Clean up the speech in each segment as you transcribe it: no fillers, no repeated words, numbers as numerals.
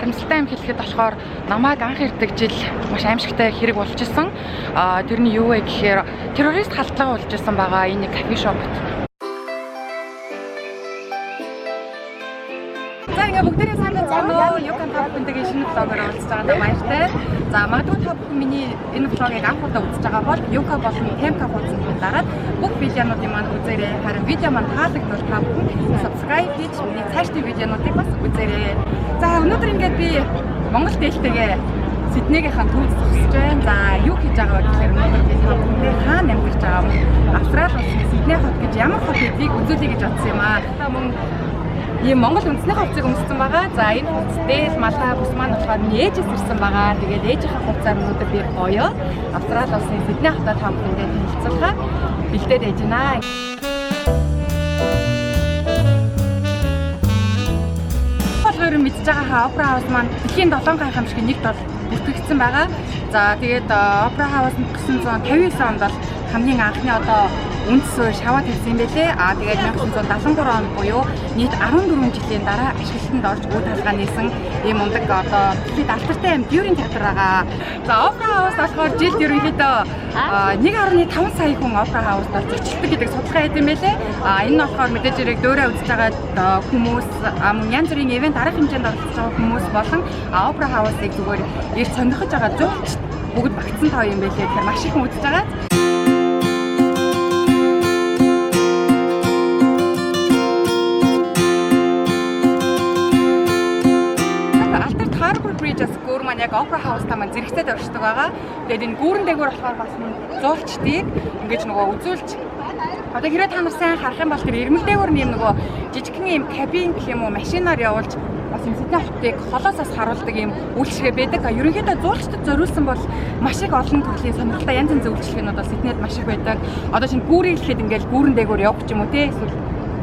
харамсалтай юм хэлэхэд болохоор намайг анх ирдэг жил маш аимшигтай хэрэг болж исэн. Тэрний юу вэ гэхээр террорист халдлага болж исэн байгаа энэ кафе шопт. За ингээ бүгдээрээ сайн байна уу? Юкан та бүхэндээ шинэ влогоор уулзж байгаадаа баяртай. За магадгүй та бүхэн миний энэ влогийг анх удаа үзэж байгаа бол Юка болон Темка хуудсанд дараад бүх видеонуудын маань үзээрэй. Харин видео маань таалагдвал та бүхэн subscribe хийж миний цаашдын видеонуудыг бас үзээрэй. За өнөөдөр ингээд би Монгол дээлтэйгээ Сиднейгийнхэн төвд зогсож байна. За юу хийж байгаа вэ гэхээр өнөөдөр би та бүхэндээ хаана амьдарч байгаа юм? Австрали улсын Сидней хот гэж ямар хот гэдгийг үзүүлэе гэж бодсон юм аа. Та мөн ийм Монгол үндэсний хувцсыг өмссөн байгаа. За энэ хувцс дээл малгай бус маань болохоор нээжээс ирсэн байгаа. Тэгээд ээжийнхээ хувцаар өнөөдөр би гоё Австрали улсын Сидней хотод та бүхэндээ танилцуулахаар бэлдээд байж байна. Хоёр мэдж байгаа Опера хаус маань дэлхийн 7 гайхамшиг нэгт бол бүртгэгдсэн байгаа. За тэгээд Опера хаус 1959 онд бол хамгийн анхны одоо үндс шаваад хэлсэн юм байлээ. Тэгээд 1973 онд буюу нийт 14 жилийн дараа ашиглалтанд орж үе талгаа нээсэн ийм мундаг одоо хэд алтартай юм Дюрин театр байгаа. За Опера хаус болохоор жилд ерөнхийдөө 1.5 сая хүн Опера хаусд зочилдог гэдэг судалгаа хийсэн юм байлээ. Энэ нь болохоор мэдээж хэрэг дөөрөө үзэж байгаа хүмүүс янз бүрийн ивент арга хэмжээнд оролцож байгаа хүмүүс болон Опера хаусыг зүгээр эрт сонирхож байгаа зурагч бүгд багтсан тоо юм байлээ. Тэгэхээр маш их хүн үзэж байгаа. Гүүр маань яг Опера хаустаа маань зэрэгцээд оршдог байгаа. Тэгээд энэ гүүрэн дээгүүр болохоор бас зуулчдыг ингэж нөгөө үзүүлж одоо хэрэг та нар сайн харах юм бол тэр ирмэг дээгүүр нэм нөгөө жижигхэн юм кабин гэх юм уу машинаар явуулж бас юм Сидней хотыг холоосоос харуулдаг юм үйлчлэгээ байдаг. Ерөнхийдөө зуулчдад зориулсан бол маш их олон төрлийн сонирхолтой янз янзын үйлчлэгээнүүд бол Сиднейд маш их байдаг. Одоо чинь гүүрийг хэлэхэд ингээл гүүрэн дээгүүр явах ч юм уу те эсвэл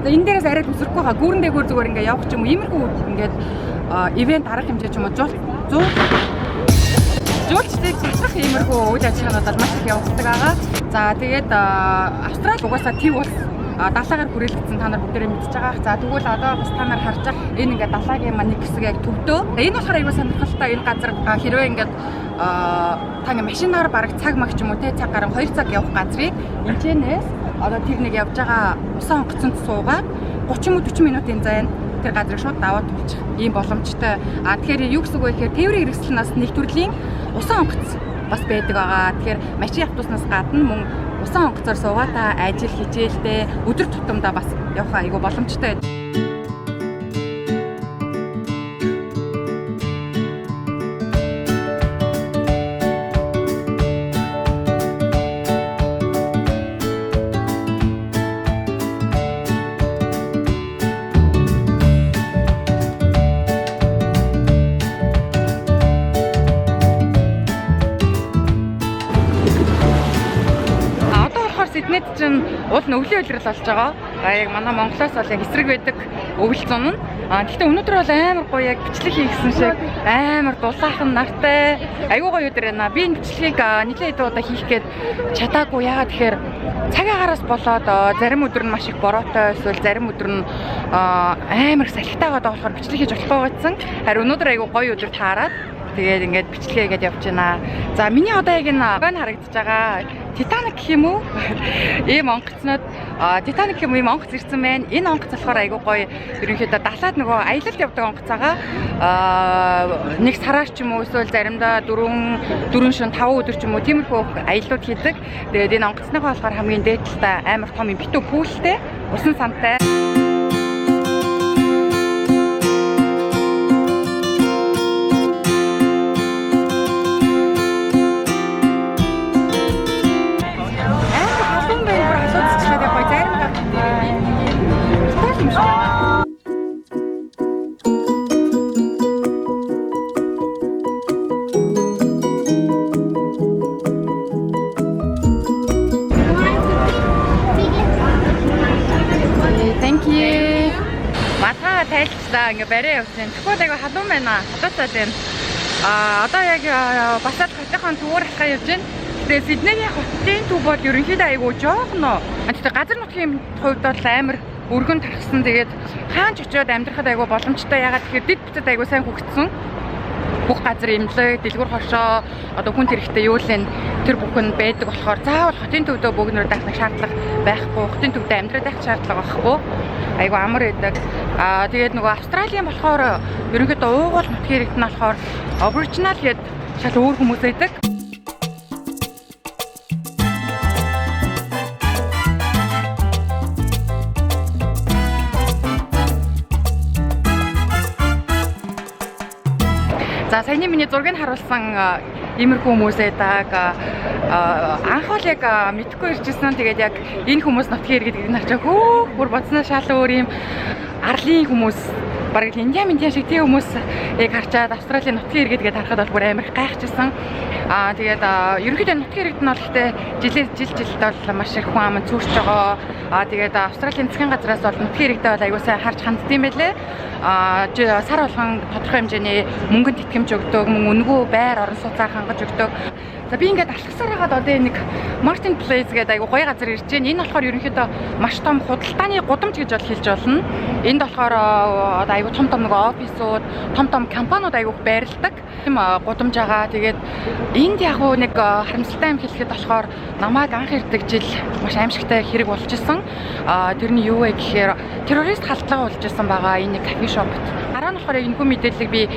энэ дээрээс арай өсөрөхгүй байгаа гүүрэн дээгүүр зүгээр ингээ явах ч юм уу иймэрхүү ингээд ивент арга хэмжээ ч юм уу жуулчдыг цацрах иймэрхүү үйл ажиллагаанууд бол маш их явагддаг байгаа. За тэгээд Австрали угаасаа төв ус далайгаар хүрээлэгдсэн та нар бүгдээрээ мэдж байгаа. За тэгвэл одоо бас та нар харж байгаа энэ ингээд далайгийн маань нэг хэсэг яг төвдөө. Энэ болохоор аюул сонирхолтой энэ газар хэрвээ ингээд та ингээд машинаар бараг цаг мах ч юм уу те цаг гарan 2 цаг явах газрыг энэчнээс одоо тэр нэг явж байгаа усан онгоцонд суугаад 30-40 минутын зайд тэр газрыг шууд даваад тулчих ийм боломжтой. Тэгэхээр юу гэсэн үг вэ гэхээр тээврийн хэрэгслэнээс нэг төрлийн усан онгоц бас байдаг байгаа. Тэгэхээр машин автобуснаас гадна мөн усан онгоцоор суугаатаа ажил хичээлдээ өдөр тутамдаа бас явах айгүй боломжтой. Сиднейд чинь уул өвлийн үйлрэл болж байгаа. Яг манай Монголоос бол яг эсрэг байдаг өвөл зун нь. Гэхдээ өнөөдөр бол амар гоё яг бичлэг хийгсэн шиг амар дулаахан нартай. Айгуу гоё өдөр байна. Би энэ бичлэгийг нэлээд удаа хийх гээд чадаагүй. Яагаад тэгэхээр цаг агаараас болоод зарим өдөр нь маш их бороотой эсвэл зарим өдөр нь амар салхитай байгаа болохоор бичлэг хийж болохгүй байсан. Харин өнөөдөр айгуу гоё өдөр таарад тэгээд ингээд бичлэгээд явж байна. За миний одоо яг энэ гон харагдаж байгаа Титаник гэх юм уу? Ийм онгоцнод Титаник юм ийм онгоц ирсэн байна. Энэ онгоц болохоор айгуу гоё ерөнхийдөө далаад нөгөө аялалд явдаг онгоц байгаа. Нэг сараар ч юм уу эсвэл заримдаа 4 шин 5 өдөр ч юм уу тиймэрхүү аяллууд хийдэг. Тэгээд энэ онгоцныхоо болохоор хамгийн дээдлээ амар том юм битүү пүүлтэй, усан самтай. Тайлцлаа ингээ барай явсан. Тэгвэл айгаа халуун байна. Халууцаад байна. Одоо яг басаад хотынхон төвөр алхаа явж байна. Тэгээд Сиднейгийн хотын төв бол ерөнхийдөө айгүй жоохно. Тэгэхээр газар нутгийн хувьд бол амар өргөн тархсан. Тэгээд хаан ч очиод амьдрахад айгүй боломжтой. Ягаад тэгэхээр дэд бүтцэд айгүй сайн хөгжсөн. бүх газар имлэг, дэлгүүр хошоо, одоо хүн хэрэгтэй юу л тэр бүх нь байдаг болохоор заавал хотын төвдөө бөгнөр даах шаардлага байхгүй, хотын төвдөө амьдраад байх шаардлага байхгүй. Айгу амар байдаг. Тэгээд нөгөө Австралийн болохоор ерөнхийдөө уугуул нутгийн иргэд нь болохоор Aboriginal гээд шал өөр хүмүүс байдаг. За саяны миний зургийг харуулсан иймэрхүү хүмүүс байдаг. Анх бол яг мэдхгүй иржсэн. Тэгээд яг энэ хүмүүс нутгийн иргэд гэдэг нь харчаа хөөх бүр бодсноо шал өөр юм арлын хүмүүс бараг Индиан шиг тийм хүмүүс яг харчаад Австралийн нутгийн иргэд гэдээ харахад бол бүр амар гайхажсэн. Тэгээд ерөнхийдөө нутгийн иргэд нь бол гэхдээ жилдээ бол маш их хүн ам зүүрч байгаа. Тэгээд Австралийн засгийн газраас бол нутгийн иргэдээ бол аягүй сайн харж ханддсан байлээ. Сар болгон тодорхой хэмжээний мөнгөнд итгэмж өгдөг, мөн үнэгүй байр орон сууцаа хангаж өгдөг. За би ингээд алхасаар хагаад одоо нэг Martin Place гэдэг айгу гоё газар ирж байна. Энэ болохоор ерөнхийдөө маш том худалдааны гудамж гэж бол хэлж болно. Энд болохоор одоо айгу том нэг офисууд, том компаниуд айгу байрладаг. Тийм гудамж байгаа. Тэгээд энд яг нэг харамсалтай юм хэлэхэд болохоор намайг анх ирдэг жил маш аимшигтай хэрэг болж исэн. Тэрний юу вэ гэхээр террорист халдлага болж исэн байгаа энэ кафе шопт. Дараа нь болохоор энэхүү мэдээллийг би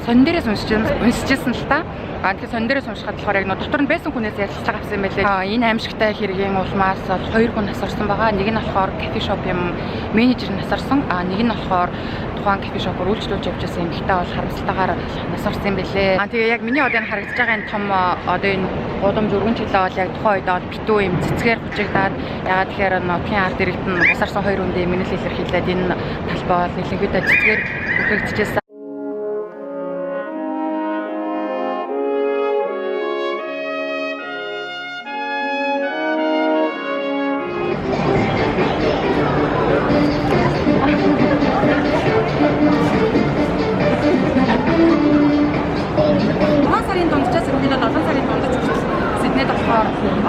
сонин дээрээс уншижсэн л та. Тэгэхээр сонин дээрээс уншихад болохоор яг дотор нь байсан хүнээс ярилцлага авсан юм байлээ. Энэ аимшигтай хэргийн улмаас 2 хүн насарсан байгаа. Нэг нь болохоор кафе шоп юм менежер насарсан. Нэг нь болохоор тухайн кафе шопоор үйлчлүүлж явж байсан эмэгтэй бол харамсалтайгаар насарсан юм байлээ. Тэгээ яг миний одоо энэ харагдаж байгаа энэ том одоо энэ гудамж өргөн чөлөө бол яг тухайн үед бол битүү юм цэцгээр хужигдаад ягаад тэгэхээр нутгийн ард иргэд нь гасарсан 2 хүндээ минут илэрхийлээд энэ талбай бол нэлээдээ цэцгээр бүрхэгдчихсэн.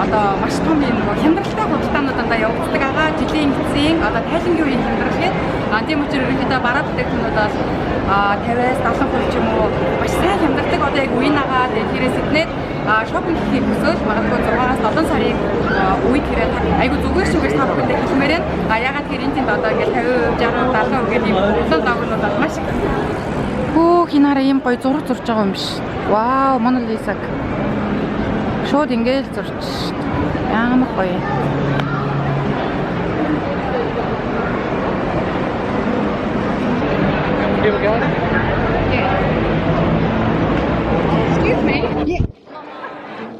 Одоо маш том юм хямдралтай худалдаануудаа явагддаг байгаа. Жилийн эцсийн одоо тайлангийн үеийн хямдрал гээд тийм учраас ерөнхийдөө бараа бүтээгдэхүүнүүд бол 50-70% ч юм уу маш сайн хямдрадаг. Одоо яг үеийн агаа тэрээс эднээд шопинг хийх хүсвэл магадгүй 6-7 сарын үед хэрэг айгу зүгээр та бүхэндээ хэлмээр байна. Ягаад гэхээр энэ тэнд одоо ингээл 50, 60, 70 гээд юм улаан дагуулууд бол маш их. Хөөх хинаараа ийм гоё зураг зурж байгаа юм биш. Вау, Mona Lisa. Шууд ингээл зурч ямар гоё. Here we go. Yeah. Excuse me. Yeah.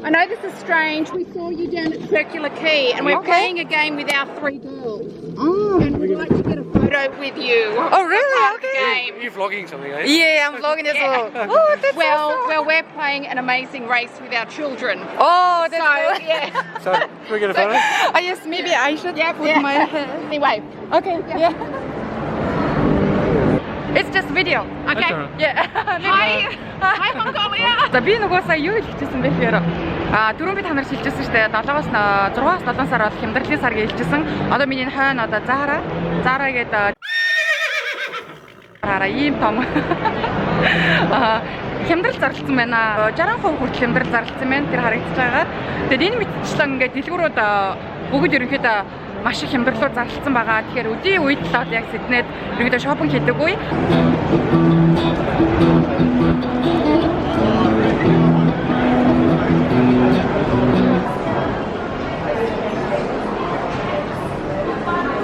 I know this is strange. We saw you down at Circular Quay and we're playing a game with our 3 girls. And we'd like to get a photo with you. Oh, really? Okay. Game. Are you vlogging something, eh? Yeah, I'm vlogging as well. Oh, that's Well, we're playing an amazing race with our children. Oh, that's So, yeah. So, can we get a photo? Yes, maybe I should put my hair. Anyway. Okay, yeah. It's just video. Okay. That's all right. Yeah. Hi, Mongolia. За би нөгөө сая юу хэлчихсэн бэ гэхээр дөрөв би та нарт хэлчихсэн шүү дээ 6-7 сар бол хямдралын сар гэж хэлчихсэн. Одоо миний хойно одоо Zara гэдэг ийм том хямдрал зарлцсан байна. 60% хүртэл хямдрал зарлцсан байна. Тэр харагдаж байгаа. Тэгээд энэ мэдчлэн ингээд дэлгүүрүүд бүгд ерөнхийдөө маш их хямдралууд зарлцсан байгаа. Тэгэхээр өдийн үед л яг Сиднейд ерөнхийдөө шопинг хийдэг үе.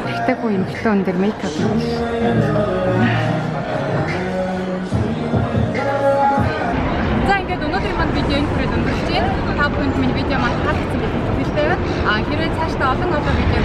Тэгтээгүй юм хэлээ өндөр мейкап. За ингээд өнөөдөр маань видео энэ хүрээд өнгөрч байна. Та бүхэнд миний видео маань таалагдсан гэж хэлдэг. Хэрвээ цаашдаа олон видео